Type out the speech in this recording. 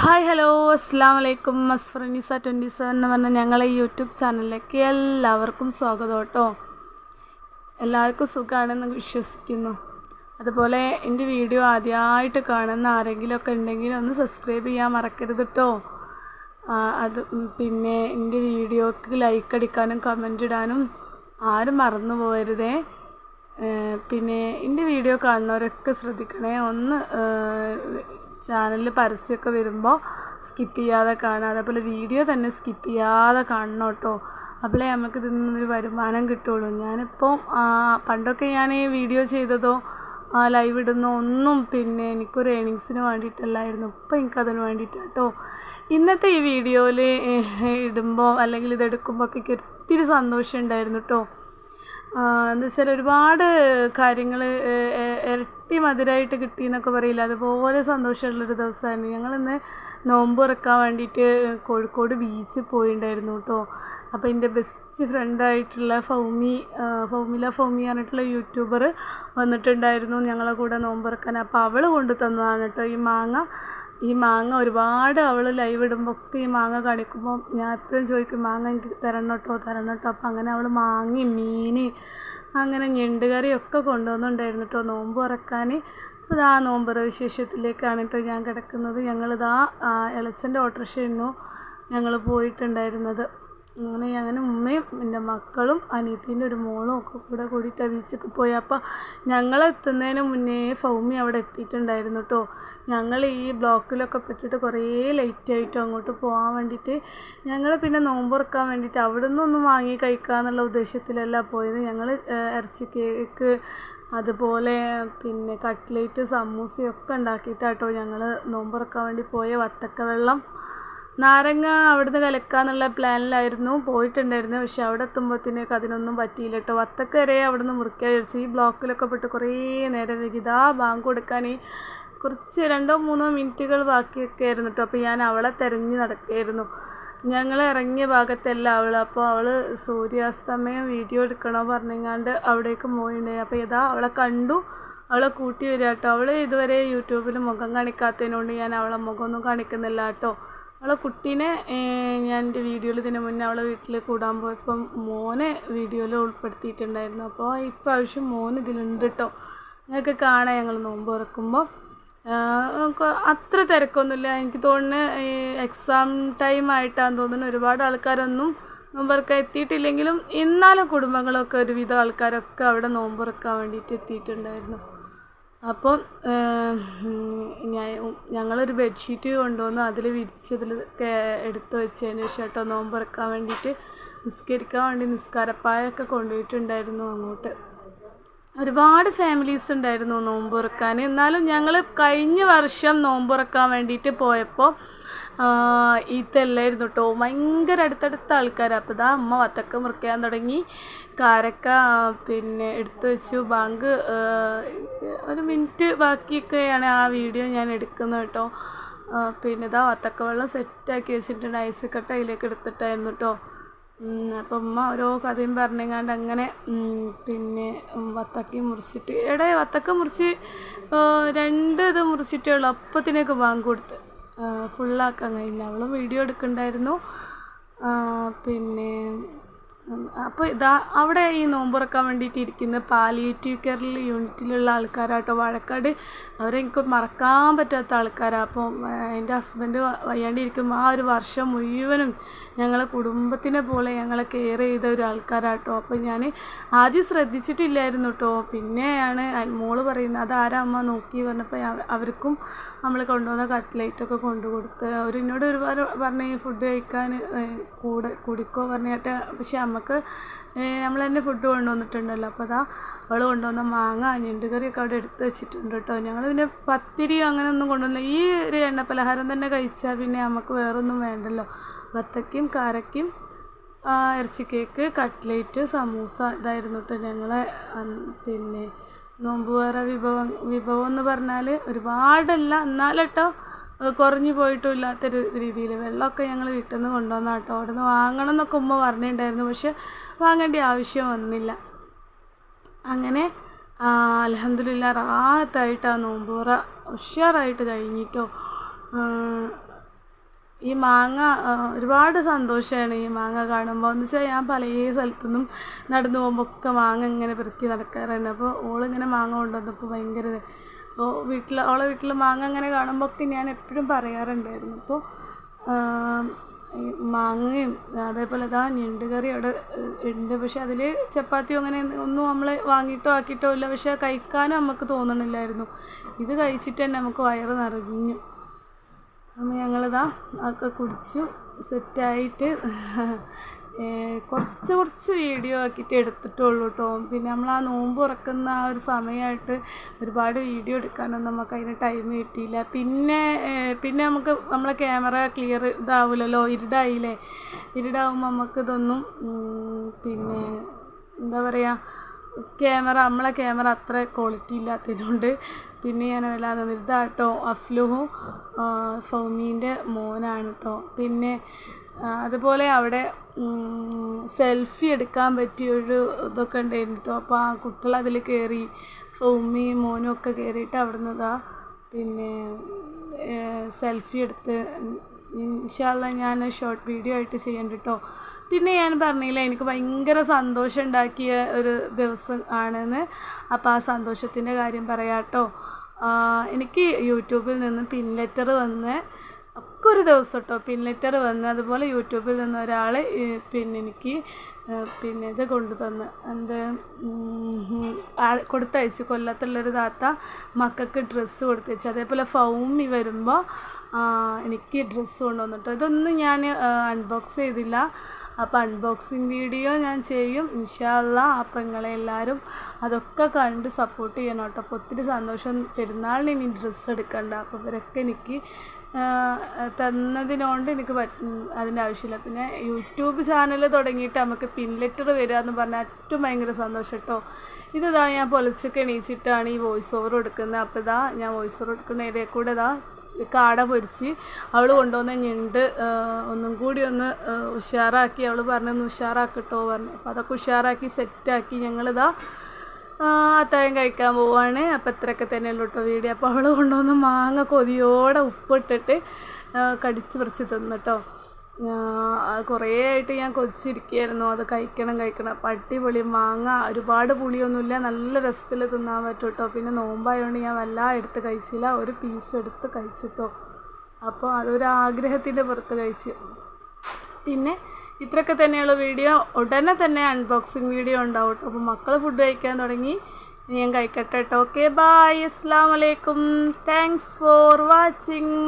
Hi hello അസ്സാം വലൈക്കും മസ്ഫറനിസ 27 എന്ന് പറഞ്ഞ ഞങ്ങളെ യൂട്യൂബ് ചാനലിലേക്ക് എല്ലാവർക്കും സ്വാഗതം കേട്ടോ. എല്ലാവർക്കും സുഖമാണെന്ന് വിശ്വസിക്കുന്നു. അതുപോലെ എൻ്റെ വീഡിയോ ആദ്യമായിട്ട് കാണുന്ന ആരെങ്കിലുമൊക്കെ ഉണ്ടെങ്കിൽ ഒന്ന് സബ്സ്ക്രൈബ് ചെയ്യാൻ മറക്കരുത് കേട്ടോ. പിന്നെ എൻ്റെ വീഡിയോക്ക് ലൈക്ക് അടിക്കാനും കമൻ്റ് ഇടാനും ആരും മറന്നു പോകരുതേ. പിന്നെ എൻ്റെ വീഡിയോ കാണുന്നവരൊക്കെ ശ്രദ്ധിക്കണേ, ഒന്ന് ചാനലിൽ പരസ്യമൊക്കെ വരുമ്പോൾ സ്കിപ്പ് ചെയ്യാതെ കാണുക. അതേപോലെ വീഡിയോ തന്നെ സ്കിപ്പ് ചെയ്യാതെ കാണണം കേട്ടോ. അപ്പോഴേ നമുക്ക് ഇതിൽ നിന്നൊരു വരുമാനം കിട്ടുള്ളൂ. ഞാനിപ്പോൾ പണ്ടൊക്കെ ഞാൻ വീഡിയോ ചെയ്തതോ ലൈവ് ഇടുന്നോ ഒന്നും പിന്നെ എനിക്കൊരു ഏണിങ്സിന് വേണ്ടിയിട്ടല്ലായിരുന്നു. ഇപ്പോൾ എനിക്കതിന് വേണ്ടിയിട്ടാണ് കേട്ടോ. ഇന്നത്തെ ഈ വീഡിയോയിൽ ഇടുമ്പോൾ അല്ലെങ്കിൽ ഇതെടുക്കുമ്പോൾ ഒക്കെ ഒത്തിരി സന്തോഷം ഉണ്ടായിരുന്നു കേട്ടോ. എന്താ വെച്ചാൽ ഒരുപാട് കാര്യങ്ങൾ ഇരട്ടി മധുരമായിട്ട് കിട്ടിയെന്നൊക്കെ പറയില്ല, അതുപോലെ സന്തോഷമുള്ളൊരു ദിവസമായിരുന്നു. ഞങ്ങളിന്ന് നോമ്പ് തുറക്കാൻ വേണ്ടിയിട്ട് കോഴിക്കോട് ബീച്ചിൽ പോയിട്ടുണ്ടായിരുന്നു കേട്ടോ. അപ്പോൾ എൻ്റെ ബെസ്റ്റ് ഫ്രണ്ടായിട്ടുള്ള ഫൗമി പറഞ്ഞിട്ടുള്ള യൂട്യൂബർ വന്നിട്ടുണ്ടായിരുന്നു ഞങ്ങളെ കൂടെ നോമ്പ് തുറക്കാൻ. അപ്പോൾ അവൾ കൊണ്ടു തന്നതാണ് കേട്ടോ ഈ മാങ്ങ. ഒരുപാട് അവൾ ലൈവ് ഇടുമ്പോൾ ഒക്കെ ഈ മാങ്ങ കാണിക്കുമ്പോൾ ഞാൻ എപ്പോഴും ചോദിക്കും, മാങ്ങ എനിക്ക് തരണം കേട്ടോ. അപ്പോൾ അങ്ങനെ അവൾ മാങ്ങയും മീൻ അങ്ങനെ ഞണ്ട് കറിയൊക്കെ കൊണ്ടുവന്നുണ്ടായിരുന്നു കേട്ടോ നോമ്പ് തുറക്കാൻ. അപ്പോൾ ഇതാ നോമ്പുറ വിശേഷത്തിലേക്കാണ് കേട്ടോ ഞാൻ കിടക്കുന്നത്. ഞങ്ങളിതാ ഇളച്ചൻ്റെ ഓട്ടോറിക്ഷയായിരുന്നു ഞങ്ങൾ പോയിട്ടുണ്ടായിരുന്നത്. അങ്ങനെ ഉമ്മയും എൻ്റെ മക്കളും അനിയത്തിൻ്റെ ഒരു മോളും ഒക്കെ കൂടിയിട്ട് ബീച്ചിൽ പോയി. അപ്പോൾ ഞങ്ങൾ എത്തുന്നതിന് മുന്നേ ഫൗമി അവിടെ എത്തിയിട്ടുണ്ടായിരുന്നു കേട്ടോ. ഞങ്ങൾ ഈ ബ്ലോക്കിലൊക്കെ പെട്ടിട്ട് കുറേ ലേറ്റായിട്ടും അങ്ങോട്ട് പോകാൻ വേണ്ടിയിട്ട് ഞങ്ങൾ പിന്നെ നോമ്പ് തുറക്കാൻ വേണ്ടിയിട്ട് അവിടെ നിന്നൊന്നും വാങ്ങി കഴിക്കാമെന്നുള്ള ഉദ്ദേശത്തിലല്ല പോയത്. ഞങ്ങൾ ഇറച്ചി കേക്ക് അതുപോലെ പിന്നെ കട്ട്ലേറ്റ് സമൂസയൊക്കെ ഉണ്ടാക്കിയിട്ടാട്ടോ ഞങ്ങൾ നോമ്പ് തുറക്കാൻ വേണ്ടി പോയ. വത്തക്ക വെള്ളം നാരങ്ങ അവിടുന്ന് കലക്കാന്നുള്ള പ്ലാനിലായിരുന്നു പോയിട്ടുണ്ടായിരുന്നു. പക്ഷെ അവിടെ എത്തുമ്പോഴത്തേക്ക് അതിനൊന്നും പറ്റിയില്ല കേട്ടോ. വത്തക്ക വരെ അവിടെ നിന്ന് മുറിക്കാൻ വിചാരിച്ചു. ഈ ബ്ലോക്കിലൊക്കെ പെട്ട് കുറേ നേരം വൈകിതാ ബാങ്ക് കൊടുക്കാൻ കുറച്ച് 2-3 മിനിറ്റുകൾ ബാക്കിയൊക്കെ ആയിരുന്നു കേട്ടോ. അപ്പോൾ ഞാൻ അവളെ തിരഞ്ഞ് നടക്കുകയായിരുന്നു. ഞങ്ങൾ ഇറങ്ങിയ ഭാഗത്തല്ല അവൾ. അപ്പോൾ അവൾ സൂര്യാസ്തമയം വീഡിയോ എടുക്കണോ പറഞ്ഞെങ്ങാണ്ട് അവിടേക്ക് പോയിട്ടുണ്ടായി. അപ്പോൾ ഇതാ അവളെ കണ്ടു, അവളെ കൂട്ടി വരിക കേട്ടോ. അവൾ ഇതുവരെ യൂട്യൂബിൽ മുഖം കാണിക്കാത്തതിനോണ്ട് ഞാൻ അവളെ മുഖമൊന്നും കാണിക്കുന്നില്ല കേട്ടോ. അവളെ കുട്ടീനെ ഞാൻ എൻ്റെ വീഡിയോയിൽ ഇതിന് മുന്നേ അവളെ വീട്ടിൽ കൂടാൻ പോയപ്പം മോനെ വീഡിയോയിൽ ഉൾപ്പെടുത്തിയിട്ടുണ്ടായിരുന്നു. അപ്പോൾ ഇപ്രാവശ്യം മോൻ ഇതിലുണ്ട് കേട്ടോ. നിങ്ങൾക്ക് കാണാം ഞങ്ങൾ നോമ്പ് തുറക്കുമ്പോൾ. അത്ര തിരക്കൊന്നുമില്ല. എനിക്ക് തോന്നുന്നു എക്സാം ടൈം ആയിട്ടാന്ന് തോന്നുന്നു. ഒരുപാട് ആൾക്കാരൊന്നും നോമ്പുറക്കാൻ എത്തിയിട്ടില്ലെങ്കിലും എന്നാലും കുടുംബങ്ങളൊക്കെ ഒരുവിധം ആൾക്കാരൊക്കെ അവിടെ നോമ്പുറക്കാൻ വേണ്ടിയിട്ട് എത്തിയിട്ടുണ്ടായിരുന്നു. അപ്പം ഞങ്ങളൊരു ബെഡ്ഷീറ്റ് കൊണ്ടുവന്ന് അതിൽ വിരിച്ചതിൽ എടുത്ത് വെച്ചതിന് ശേഷം കേട്ടോ നോമ്പ് തുറക്കാൻ വേണ്ടിയിട്ട് നിസ്കരിക്കാൻ വേണ്ടി നിസ്കാരപ്പായൊക്കെ കൊണ്ടുപോയിട്ടുണ്ടായിരുന്നു അങ്ങോട്ട്. ഒരുപാട് ഫാമിലീസ് ഉണ്ടായിരുന്നു നോമ്പ് തുറക്കാൻ. എന്നാലും ഞങ്ങൾ കഴിഞ്ഞ വർഷം നോമ്പ് തുറക്കാൻ വേണ്ടിയിട്ട് പോയപ്പോൾ ഇതല്ലായിരുന്നു കേട്ടോ, ഭയങ്കര അടുത്തടുത്ത ആൾക്കാരാണ്. അപ്പോൾ ഇതാ അമ്മ വത്തക്ക മുറിക്കാൻ തുടങ്ങി. കാരക്ക പിന്നെ എടുത്തു വെച്ചു. ബാങ്ക് 1 മിനിറ്റ് ബാക്കിയൊക്കെയാണ് ആ വീഡിയോ ഞാൻ എടുക്കുന്നത് കേട്ടോ. പിന്നെ ഇതാ വത്തക്ക വെള്ളം സെറ്റാക്കി വെച്ചിട്ടുണ്ട്. ഐസ് കട്ട അതിലേക്ക് എടുത്തിട്ടായിരുന്നു കേട്ടോ. അപ്പം ഉമ്മ ഓരോ കഥയും പറഞ്ഞെങ്ങാണ്ട് അങ്ങനെ പിന്നെ വത്തക്കയും മുറിച്ചിട്ട് വത്തക്ക മുറിച്ച് 2 ഇത് മുറിച്ചിട്ടേ ഉള്ളൂ. അപ്പത്തിനേക്ക് ബാങ്ക് കൊടുത്ത് ഫുള്ളാക്കാൻ കഴിഞ്ഞില്ല. അവളും വീഡിയോ എടുക്കുന്നുണ്ടായിരുന്നു. പിന്നെ അപ്പോൾ ഇതാ അവിടെ ഈ നോമ്പ് തുറക്കാൻ വേണ്ടിയിട്ട് ഇരിക്കുന്ന പാലിയേറ്റീവ് കെയർ യൂണിറ്റിലുള്ള ആൾക്കാരാട്ടോ വാഴക്കാട്. അവരെനിക്ക് മറക്കാൻ പറ്റാത്ത ആൾക്കാരാണ്. അപ്പോൾ എൻ്റെ ഹസ്ബൻഡ് വയ്യാണ്ടിരിക്കുമ്പോൾ ആ ഒരു വർഷം മുഴുവനും ഞങ്ങളെ കുടുംബത്തിനെ പോലെ ഞങ്ങളെ കെയർ ചെയ്ത ഒരു ആൾക്കാരാട്ടോ. അപ്പോൾ ഞാൻ ആദ്യം ശ്രദ്ധിച്ചിട്ടില്ലായിരുന്നു കേട്ടോ. പിന്നെയാണ് മോള് പറയുന്നത് അതാരാ അമ്മ നോക്കി പറഞ്ഞപ്പോൾ അവർക്കും നമ്മൾ കൊണ്ടുവന്ന കട്ട്ലേറ്റൊക്കെ കൊണ്ടുകൊടുത്ത്. അവരെന്നോട് ഒരുപാട് പറഞ്ഞ് ഫുഡ് കഴിക്കാൻ കുടിക്കോ പറഞ്ഞിട്ട്. പക്ഷെ നമുക്ക് നമ്മൾ തന്നെ ഫുഡ് കൊണ്ടുവന്നിട്ടുണ്ടല്ലോ. അപ്പോൾ അതാ അവൾ കൊണ്ടുവന്ന മാങ്ങ ഞണ്ട് കറിയൊക്കെ അവിടെ എടുത്ത് വെച്ചിട്ടുണ്ട് കേട്ടോ. ഞങ്ങൾ പിന്നെ പത്തിരിയോ അങ്ങനെ ഒന്നും കൊണ്ടുവന്നില്ല. ഈ ഒരു എണ്ണ പലഹാരം തന്നെ കഴിച്ചാൽ പിന്നെ നമുക്ക് വേറൊന്നും വേണ്ടല്ലോ. വത്തക്കയും കാരക്കയും ഇറച്ചി കേക്ക് കട്ട്ലേറ്റ് സമൂസ ഇതായിരുന്നു കേട്ടോ ഞങ്ങളെ പിന്നെ നോമ്പുവേറ വിഭവം എന്ന് പറഞ്ഞാൽ. ഒരുപാടല്ല എന്നാലും കേട്ടോ കുറഞ്ഞു പോയിട്ടും ഇല്ലാത്തൊരു രീതിയിൽ. വെള്ളമൊക്കെ ഞങ്ങൾ വീട്ടിൽ നിന്ന് കൊണ്ടുവന്ന കേട്ടോ. അവിടെ നിന്ന് വാങ്ങണം എന്നൊക്കെ ഉമ്മ പറഞ്ഞിട്ടുണ്ടായിരുന്നു. പക്ഷെ വാങ്ങേണ്ട ആവശ്യം വന്നില്ല. അങ്ങനെ അൽഹംദുലില്ലാ റാഹത്തായിട്ട് ആ നോമ്പുറ ഉഷാറായിട്ട് കഴിഞ്ഞിട്ടോ. ഈ മാങ്ങ ഒരുപാട് സന്തോഷമാണ് ഈ മാങ്ങ കാണുമ്പോൾ. എന്ന് വെച്ചാൽ ഞാൻ പല സ്ഥലത്തുനിന്നും നടന്നു പോകുമ്പോൾ ഒക്കെ മാങ്ങ ഇങ്ങനെ പെറുക്കി നടക്കാറുണ്ട്. അപ്പോൾ ഓളിങ്ങനെ മാങ്ങ കൊണ്ടുവന്നപ്പോൾ ഭയങ്കര അപ്പോൾ ഓളെ വീട്ടിൽ മാങ്ങ ഇങ്ങനെ കാണുമ്പോൾ ഒക്കെ ഞാൻ എപ്പോഴും പറയാറുണ്ടായിരുന്നു. അപ്പോൾ മാങ്ങയും അതേപോലെ ഞണ്ട് കറി അവിടെ ഉണ്ട്. പക്ഷെ അതിൽ ചപ്പാത്തിയോ അങ്ങനെ ഒന്നും നമ്മൾ വാങ്ങിയിട്ടോ ആക്കിയിട്ടോ ഇല്ല. പക്ഷെ കഴിക്കാനും നമുക്ക് തോന്നണില്ലായിരുന്നു. ഇത് കഴിച്ചിട്ട് തന്നെ നമുക്ക് വയറ് നിറഞ്ഞു. അപ്പോൾ ഞങ്ങളിതാ ഒക്കെ കുടിച്ചു സെറ്റായിട്ട് കുറച്ച് വീഡിയോ ആക്കിയിട്ട് എടുത്തിട്ടുള്ളൂ കേട്ടോ. പിന്നെ നമ്മൾ ആ നോമ്പ് തുറക്കുന്ന ആ ഒരു സമയമായിട്ട് ഒരുപാട് വീഡിയോ എടുക്കാനൊന്നും നമുക്ക് അതിന് ടൈം കിട്ടിയില്ല. പിന്നെ നമുക്ക് നമ്മളെ ക്യാമറ ക്ലിയർ ഇതാവില്ലല്ലോ, ഇരുടായില്ലേ. ഇരുടാവുമ്പോൾ നമുക്കിതൊന്നും പിന്നെ എന്താ പറയുക, നമ്മളെ ക്യാമറ അത്ര ക്വാളിറ്റി ഇല്ലാത്തതുകൊണ്ട് പിന്നെ ഞാൻ വല്ലാതെ ഇതാട്ടോ അഫ്ലുഹും ഫൗമീൻ്റെ മോനാണ് കേട്ടോ. പിന്നെ അതുപോലെ അവിടെ സെൽഫി എടുക്കാൻ പറ്റിയൊരു ഇതൊക്കെ ഉണ്ടായിരുന്നു കേട്ടോ. അപ്പോൾ ആ കുട്ടികൾ അതിൽ കയറി, ഫൗമിയും മോനും ഒക്കെ കയറിയിട്ട് അവിടെ നിന്ന് പിന്നെ സെൽഫി എടുത്ത് ഇൻഷാ അല്ലാഹ് ഞാൻ ഷോർട്ട് വീഡിയോ ആയിട്ട് ചെയ്യണ്ട കേട്ടോ. പിന്നെ ഞാൻ പറഞ്ഞില്ല എനിക്ക് ഭയങ്കര സന്തോഷം ഉണ്ടാക്കിയ ഒരു ദിവസം ആണെന്ന്. അപ്പോൾ ആ സന്തോഷത്തിൻ്റെ കാര്യം പറയാം കേട്ടോ. എനിക്ക് യൂട്യൂബിൽ നിന്ന് പിൻ ലെറ്റർ വന്ന് ഒക്കെ ഒരു ദിവസം കേട്ടോ പിൻ ലെറ്റർ വന്ന്. അതുപോലെ യൂട്യൂബിൽ നിന്ന് ഒരാൾ പിന്നെ എനിക്ക് പിന്നെ ഇത് കൊണ്ടു തന്ന് കൊടുത്തയച്ചു. കൊല്ലത്തുള്ളൊരു താത്ത മക്കൾക്ക് ഡ്രസ്സ് കൊടുത്തയച്ചു. അതേപോലെ ഫൗമി വരുമ്പോൾ എനിക്ക് ഡ്രസ്സ് കൊണ്ടുവന്നിട്ടോ. ഇതൊന്നും ഞാൻ അൺബോക്സ് ചെയ്തില്ല. അപ്പോൾ അൺബോക്സിങ് വീഡിയോ ഞാൻ ചെയ്യും ഇൻഷാ അല്ലാഹ്. അപ്പോൾ നിങ്ങളെല്ലാവരും അതൊക്കെ കണ്ട് സപ്പോർട്ട് ചെയ്യണം കേട്ടോ. അപ്പോൾ ഒത്തിരി സന്തോഷം. പെരുന്നാളിന് ഇനി ഡ്രസ്സ് എടുക്കണ്ട. അപ്പോൾ ഇവരൊക്കെ എനിക്ക് തന്നതിനോണ്ട് എനിക്ക് അതിൻ്റെ ആവശ്യമില്ല. പിന്നെ യൂട്യൂബ് ചാനൽ തുടങ്ങിയിട്ട് നമുക്ക് പിൻ ലെറ്റർ വരിക എന്ന് പറഞ്ഞാൽ ഏറ്റവും ഭയങ്കര സന്തോഷം കേട്ടോ. ഇതാ ഞാൻ പൊളിച്ചൊക്കെ എണീച്ചിട്ടാണ് ഈ വോയിസ് ഓവർ കൊടുക്കുന്നത്. അപ്പോൾ ഞാൻ വോയിസ് ഓവർ കൊടുക്കുന്ന ഏരിയ കൂടെ കാട പൊരിച്ച് അവൾ കൊണ്ടുവന്ന ഞണ്ട് ഒന്നും കൂടി ഒന്ന് ഉഷാറാക്കി. അവൾ പറഞ്ഞൊന്ന് ഉഷാറാക്കിട്ടോ പറഞ്ഞു. അപ്പോൾ അതൊക്കെ ഉഷാറാക്കി സെറ്റാക്കി ഞങ്ങളിതാ അത്താഴം കഴിക്കാൻ പോവാണ്. അപ്പോൾ ഇത്രയൊക്കെ തന്നെയല്ലോ കേട്ടോ വീഡിയോ. അപ്പോൾ അവൾ കൊണ്ടുവന്ന് മാങ്ങ കൊതിയോടെ ഉപ്പിട്ടിട്ട് കടിച്ച് പറിച്ച് തിന്നിട്ടോ. കുറേ ആയിട്ട് ഞാൻ കൊതിച്ചിരിക്കുകയായിരുന്നു അത് കഴിക്കണം. അപ്പോൾ അടിപൊളി മാങ്ങ, ഒരുപാട് പുളിയൊന്നുമില്ല, നല്ല രസത്തിൽ തിന്നാൻ പറ്റും കേട്ടോ. പിന്നെ നോമ്പായതുകൊണ്ട് ഞാൻ വല്ലാതെ എടുത്ത് കഴിച്ചില്ല, ഒരു പീസ് എടുത്ത് കഴിച്ചിട്ടോ. അപ്പോൾ അതൊരു ആഗ്രഹത്തിൻ്റെ പുറത്ത് കഴിച്ച്. പിന്നെ ഇത്രയൊക്കെ തന്നെയുള്ള വീഡിയോ. ഉടനെ തന്നെ അൺബോക്സിങ് വീഡിയോ ഉണ്ടാവും കേട്ടോ. അപ്പോൾ മക്കൾ ഫുഡ് കഴിക്കാൻ തുടങ്ങി, ഞാൻ കഴിക്കട്ടെ കേട്ടോ. ഓക്കെ, ബായ്, അസ്സലാമു അലൈക്കും, താങ്ക്സ് ഫോർ വാച്ചിങ്.